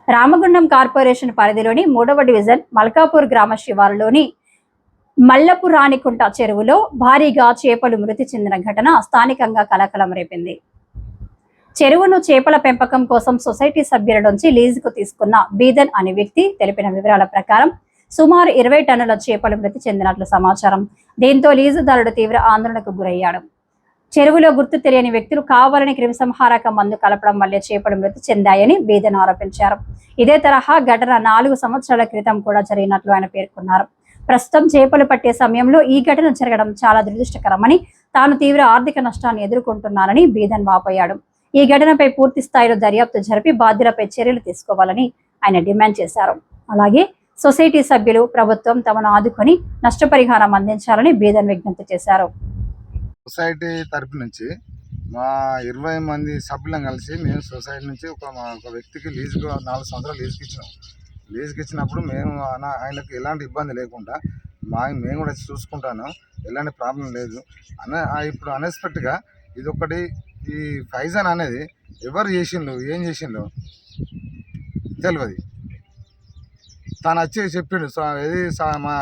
Ramagundam corporation పరిధిలోని 3వ division Malkapur గ్రామ శివారులోని మల్లపురాణికుంట చెరువులో భారీగా చేపలు మృతి చెందిన ఘటన స్థానికంగా కలకలం రేపింది. చెరువును చేపల పెంపకం కోసం సొసైటీ సభ్యుల నుంచి లీజుకు తీసుకున్న బీదన్ అనే వ్యక్తి తెలిపిన వివరాల ప్రకారం సుమారు 20 టన్నుల చేపలు మృతి చెందినట్లు సమాచారం. దీంతో లీజుదారుడు తీవ్ర ఆందోళనకు గురయ్యాడు. చెరువులో గుర్తు తెలియని వ్యక్తులు కావాలని క్రిమిసంహారక మందు కలపడం వల్లే చేపలు మృతి చెందాయని బీదన్ ఆరోపించారు. ఇదే తరహా ఘటన 4 సంవత్సరాల క్రితం కూడా జరిగినట్లు ఆయన పేర్కొన్నారు. ప్రస్తుతం చేపలు పట్టే సమయంలో ఈ ఘటన జరగడం చాలా దురదృష్టకరమని, తాను తీవ్ర ఆర్థిక నష్టాన్ని ఎదుర్కొంటున్నానని బీదన్ వాపోయాడు. ఈ ఘటనపై పూర్తి స్థాయిలో దర్యాప్తు జరిపి బాధ్యులపై చర్యలు తీసుకోవాలని ఆయన డిమాండ్ చేశారు. అలాగే సొసైటీ సభ్యులు, ప్రభుత్వం తమను ఆదుకొని నష్టపరిహారం అందించాలని బీదన్ విజ్ఞప్తి చేశారు. సొసైటీ తరపు నుంచి మా 20 మంది సభ్యులం కలిసి మేము సొసైటీ నుంచి ఒక వ్యక్తికి లీజుకు 4 సంవత్సరాలు లీజుకి ఇచ్చినప్పుడు మేము ఆయనకు ఎలాంటి ఇబ్బంది లేకుండా మేము కూడా చూసుకుంటాను, ఎలాంటి ప్రాబ్లం లేదు ఇప్పుడు అన్ఎక్స్పెక్ట్గా ఇదొకటి ఈ ఫైజన్ అనేది ఎవరు చేసిండు, ఏం చేసిండు తెలియదు. తను వచ్చి చెప్పిండు ఇది మా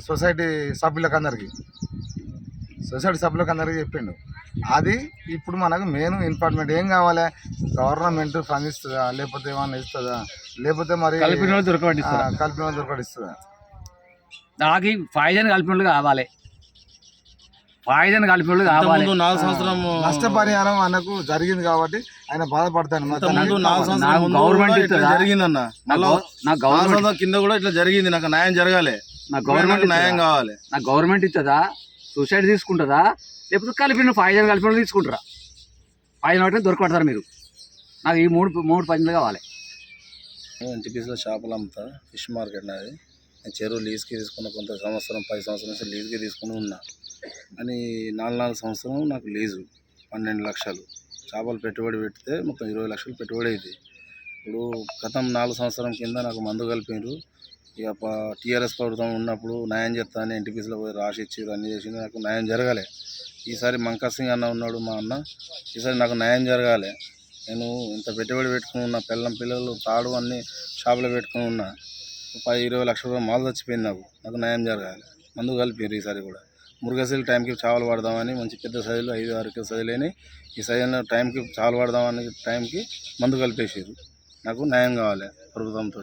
సొసైటీ సభ్యులకందరికీ చెప్పిండు. అది ఇప్పుడు మనకు మెయిన్ ఇంపార్టెంట్ ఏం కావాలి, గవర్నమెంట్ ఫండ్ ఇస్తుందా, లేకపోతే ఏమన్నా ఇస్తుందా, లేకపోతే మరి కలిపిన దొరకడిస్తుందా? నాకు ఫైజన్ కలిపినట్లు కావాలి, ఫైజన్ కలిపినట్లు కావాలి. 4 సంవత్సరం నష్టపరిహారం అన్నకు జరిగింది కాబట్టి ఆయన బాధపడతాను. గవర్నమెంట్ జరిగిందన్న, కింద కూడా ఇట్లా జరిగింది, నాకు న్యాయం జరగాలి, నాకు గవర్నమెంట్ న్యాయం కావాలి. నాకు గవర్నమెంట్ ఇస్తుందా, సొసైటీ తీసుకుంటుందా, లేకపోతే కలిపిన ఫైజన్ కలిపిన తీసుకుంటారా? ఫైజన్ ఒకటి దొరకబడతారు మీరు. నాకు ఈ మూడు పనులు కావాలి. ఎన్టీపీసీలో చేపలు అమ్ముతా, ఫిష్ మార్కెట్ నాది. నేను చెరువు లీజ్కి తీసుకున్న కొంత సంవత్సరం 10 సంవత్సరం నుంచి లీజ్కి తీసుకుని ఉన్నా. అని 4 సంవత్సరం నాకు లీజు 12 లక్షలు. చేపలు పెట్టుబడి పెడితే మొత్తం 20 లక్షలు పెట్టుబడి అయింది. ఇప్పుడు గతం 4 సంవత్సరం కింద నాకు మందు కలిపారు. ఇక టీఆర్ఎస్ ప్రభుత్వం ఉన్నప్పుడు న్యాయం చేస్తానని ఎన్టీపీసీలో పోయి రాసి ఇచ్చి అన్నీ చేసింది, నాకు న్యాయం జరగాలి. ఈసారి మంకా సింగ్ అన్న ఉన్నాడు మా అన్న, ఈసారి నాకు న్యాయం జరగాలి. నేను ఇంత పెట్టుబడి పెట్టుకుని ఉన్నా, పిల్లలు తాడు అన్నీ షాపులో పెట్టుకుని ఉన్నా. 10-20 లక్షల రూపాయలు మాలు చచ్చిపోయింది. నాకు న్యాయం జరగాలి. మందు కలిపారు ఈసారి కూడా. మురుగశీలు టైంకి చేపలు పడదామని మంచి పెద్ద సైజులు 5-6 కిలో సైజులని ఈ సైజులో టైంకి చేపలు పడదామని టైంకి మందు కలిపేసారు. నాకు న్యాయం కావాలి ప్రభుత్వంతో.